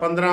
15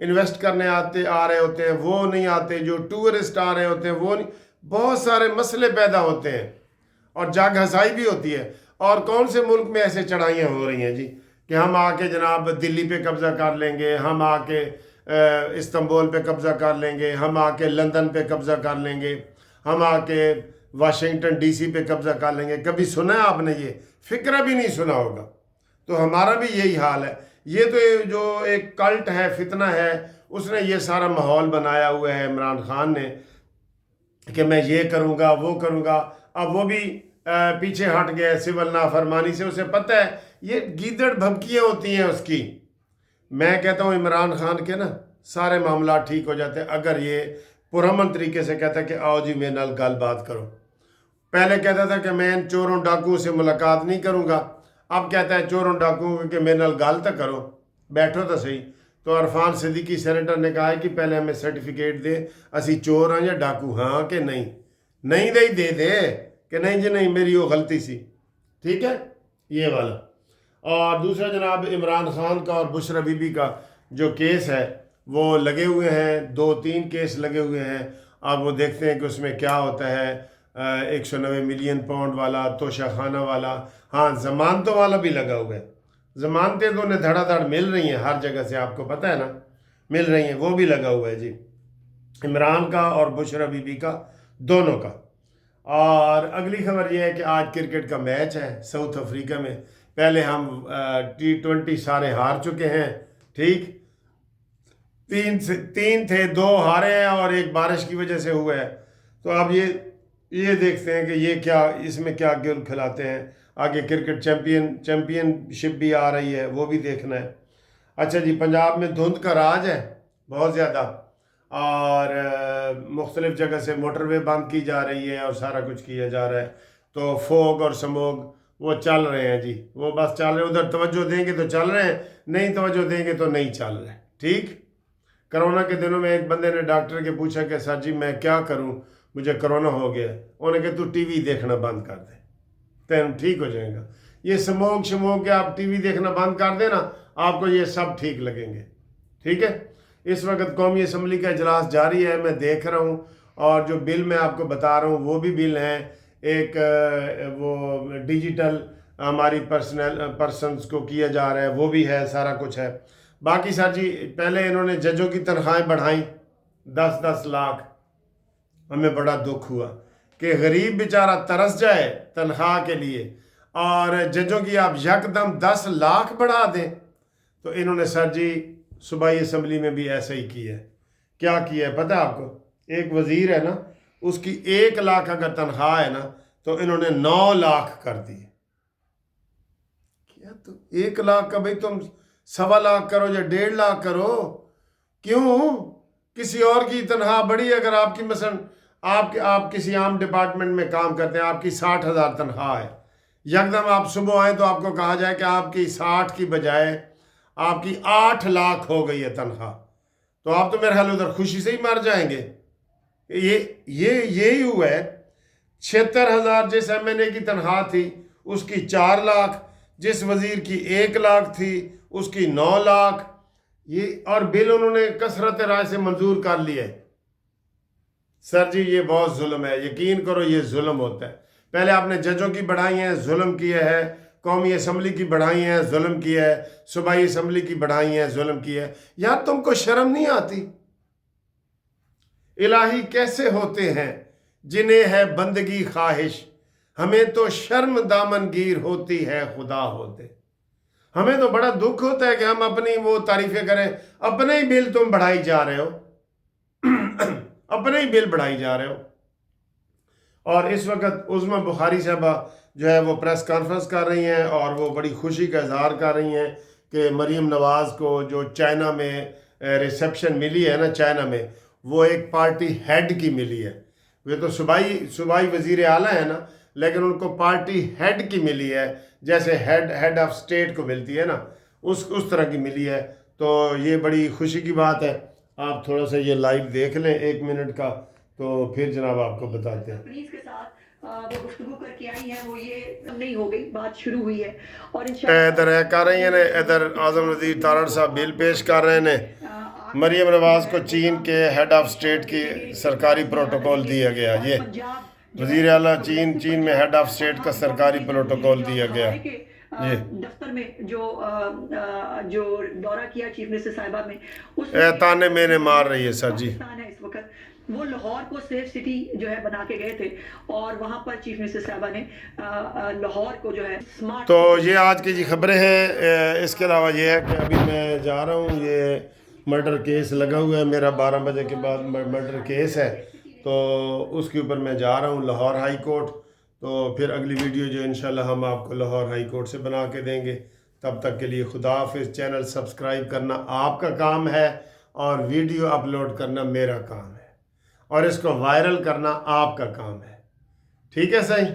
invest کرنے آ رہے ہوتے ہیں وہ نہیں آتے، جو ٹورسٹ آ رہے ہوتے ہیں وہ نہیں، بہت سارے مسئلے پیدا ہوتے ہیں اور جاگ ہنسائی بھی ہوتی ہے۔ اور کون سے ملک میں ایسے چڑھائیاں ہو رہی ہیں جی کہ ہم آ کے جناب دلی پہ قبضہ کر لیں گے، ہم آ کے استنبول پہ قبضہ کر لیں گے، ہم آ کے لندن پہ قبضہ کر لیں گے، ہم آ کے واشنگٹن ڈی سی پہ قبضہ کر لیں گے۔ کبھی سنا ہے آپ نے؟ یہ فکرہ بھی نہیں سنا ہوگا۔ تو ہمارا بھی یہی حال ہے۔ یہ تو جو ایک کلٹ ہے، فتنہ ہے، اس نے یہ سارا ماحول بنایا ہوا ہے عمران خان نے کہ میں یہ کروں گا وہ کروں گا۔ اب وہ بھی پیچھے ہٹ گیا سول نافرمانی سے، اسے پتہ ہے یہ گیدڑ بھبکیاں ہوتی ہیں اس کی۔ میں کہتا ہوں عمران خان کے نا سارے معاملات ٹھیک ہو جاتے ہیں اگر یہ پرامن طریقے سے کہتا ہے کہ آؤ جی میرے نال گل بات کرو۔ پہلے کہتا تھا کہ میں ان چوروں ڈاکوؤں سے ملاقات نہیں کروں گا، اب کہتا ہے چوروں ڈاکوؤں کہ میرے نال گل تو کرو، بیٹھو تو صحیح۔ تو عرفان صدیقی سینیٹر نے کہا ہے کہ پہلے ہمیں سرٹیفکیٹ دے اسی چور ہیں یا ڈاکو، ہاں کہ نہیں، نہیں دے دے کہ نہیں جی نہیں میری وہ غلطی سی، ٹھیک ہے یہ والا۔ اور دوسرا جناب عمران خان کا اور بشرا بی بی کا جو کیس ہے وہ لگے ہوئے ہیں، 2-3 کیس لگے ہوئے ہیں۔ اب وہ دیکھتے ہیں کہ اس میں کیا ہوتا ہے۔ 190 ملین پاؤنڈ والا، توشہ خانہ والا، ہاں ضمانتوں والا بھی لگا ہوا ہے۔ ضمانتیں تو انہیں دھڑا دھڑ مل رہی ہیں ہر جگہ سے، آپ کو پتہ ہے نا، مل رہی ہیں، وہ بھی لگا ہوا ہے جی، عمران کا اور بشرا بی بی کا، دونوں کا۔ اور اگلی خبر یہ ہے کہ آج کرکٹ کا میچ ہے ساؤتھ افریقہ میں۔ پہلے ہم T20 سارے ہار چکے ہیں، ٹھیک، 3 تھے، 2 ہارے ہیں اور 1 بارش کی وجہ سے ہوا ہے۔ تو اب یہ دیکھتے ہیں کہ یہ کیا، اس میں کیا گل کھلاتے ہیں۔ آگے کرکٹ چیمپئن شپ بھی آ رہی ہے، وہ بھی دیکھنا ہے۔ اچھا جی، پنجاب میں دھند کا راج ہے بہت زیادہ، اور مختلف جگہ سے موٹر وے بند کی جا رہی ہے اور سارا کچھ کیا جا رہا ہے۔ تو فوگ اور سموگ وہ چل رہے ہیں جی، وہ بس چل رہے ہیں، ادھر توجہ دیں گے تو چل رہے ہیں، نہیں توجہ دیں گے تو نہیں چل رہے، ٹھیک۔ کرونا کے دنوں میں ایک بندے نے ڈاکٹر کے پوچھا کہ سر جی میں کیا کروں، مجھے کرونا ہو گیا ہے۔ انہوں نے کہا تو ٹی وی دیکھنا بند کر دے، تو ٹھیک ہو جائے گا۔ یہ سموگ کے آپ ٹی وی دیکھنا بند کر دیں نا، آپ کو یہ سب ٹھیک لگیں گے، ٹھیک ہے۔ اس وقت قومی اسمبلی کا اجلاس جاری ہے، میں دیکھ رہا ہوں، اور جو بل میں آپ کو بتا رہا ہوں وہ بھی بل ہیں۔ ایک وہ ڈیجیٹل ہماری پرسنز کو کیا جا رہا ہے، وہ بھی ہے، سارا کچھ ہے۔ باقی سر جی پہلے انہوں نے ججوں کی تنخواہیں بڑھائیں 10-10 لاکھ، ہمیں بڑا دکھ ہوا کہ غریب بیچارہ ترس جائے تنخواہ کے لیے، اور ججوں کی آپ یکدم 10 لاکھ بڑھا دیں۔ تو انہوں نے سر جی صوبائی اسمبلی میں بھی ایسا ہی کیا ہے۔ کیا کیا ہے پتہ ہے آپ کو؟ ایک وزیر ہے نا، اس کی 1 لاکھ اگر تنخواہ ہے نا تو انہوں نے 9 لاکھ کر دی۔ کیا تو 1 لاکھ کا بھائی تم 1.25 لاکھ کرو یا 1.5 لاکھ کرو، کیوں؟ کسی اور کی تنخواہ بڑی، اگر آپ کی مثلا آپ کسی عام ڈپارٹمنٹ میں کام کرتے ہیں، آپ کی 60,000 تنخواہ ہے، یکدم آپ صبح آئیں تو آپ کو کہا جائے کہ آپ کی 60 کی بجائے آپ کی 8 لاکھ ہو گئی ہے تنخواہ، تو آپ تو میرے خیال ادھر خوشی سے ہی مر جائیں گے۔ یہی ہوا ہے۔ 76,000 جس ایم این اے کی تنخواہ تھی اس کی 4 لاکھ، جس وزیر کی 1 لاکھ تھی اس کی 9 لاکھ، اور بل انہوں نے کثرت رائے سے منظور کر لیا ہے۔ سر جی یہ بہت ظلم ہے، یقین کرو یہ ظلم ہوتا ہے۔ پہلے آپ نے ججوں کی بڑھائی ہیں، ظلم کیا ہے، قومی اسمبلی کی بڑھائی ہیں، ظلم کیا ہے، صوبائی اسمبلی کی بڑھائی ہیں، ظلم کیا ہے۔ یار تم کو شرم نہیں آتی؟ الہی کیسے ہوتے ہیں جنہیں ہے بندگی خواہش، ہمیں تو شرم دامن گیر ہوتی ہے خدا ہوتے۔ ہمیں تو بڑا دکھ ہوتا ہے کہ ہم اپنی وہ تعریفیں کریں، اپنے ہی بل تم بڑھائی جا رہے ہو، اپنے ہی بل بڑھائی جا رہے ہو۔ اور اس وقت عظمیٰ بخاری صاحبہ جو ہے وہ پریس کانفرنس کر رہی ہیں اور وہ بڑی خوشی کا اظہار کر رہی ہیں کہ مریم نواز کو جو چائنا میں ریسیپشن ملی ہے نا، چائنا میں وہ ایک پارٹی ہیڈ کی ملی ہے۔ وہ تو صوبائی وزیر اعلیٰ ہیں نا، لیکن ان کو پارٹی ہیڈ کی ملی ہے، جیسے ہیڈ آف اسٹیٹ کو ملتی ہے نا، اس طرح کی ملی ہے۔ تو یہ بڑی خوشی کی بات ہے۔ آپ تھوڑا سا یہ لائیو دیکھ لیں 1 منٹ کا، تو پھر جناب آپ کو بتاتے ہیں۔ پولیس کے ساتھ وہ گفتگو کر کے آئی ہیں، وہ یہ نہیں ہو گئی، بات شروع ہوئی ہے، اور ادھر کر رہی ہیں ادھر اعظم نذیر تارڑ صاحب بل پیش کر رہے ہیں، مریم نواز کو چین کے ہیڈ آف اسٹیٹ کی سرکاری پروٹوکول دیا گیا. یہ وزیر اعلیٰ چین میں ہیڈ آف اسٹیٹ کا سرکاری پروٹوکول دیا گیا. جی دفتر میں جو دورہ کیا چیف منسٹر صاحبہ میں اس تانے میں نے مار رہی ہے سر. جی ہے اس وقت وہ لاہور کو سیف سٹی جو ہے بنا کے گئے تھے اور وہاں پر چیف منسٹر صاحبہ نے لاہور کو جو ہے سمارٹ. تو یہ آج کی جی خبریں ہیں. اس کے علاوہ یہ ہے کہ ابھی میں جا رہا ہوں, یہ مرڈر کیس لگا ہوا ہے میرا 12 بجے کے بعد مرڈر کیس ہے, تو اس کے اوپر میں جا رہا ہوں لاہور ہائی کورٹ. تو پھر اگلی ویڈیو جو انشاءاللہ ہم آپ کو لاہور ہائی کورٹ سے بنا کے دیں گے. تب تک کے لیے خدا حافظ. چینل سبسکرائب کرنا آپ کا کام ہے اور ویڈیو اپلوڈ کرنا میرا کام ہے, اور اس کو وائرل کرنا آپ کا کام ہے. ٹھیک ہے صحیح.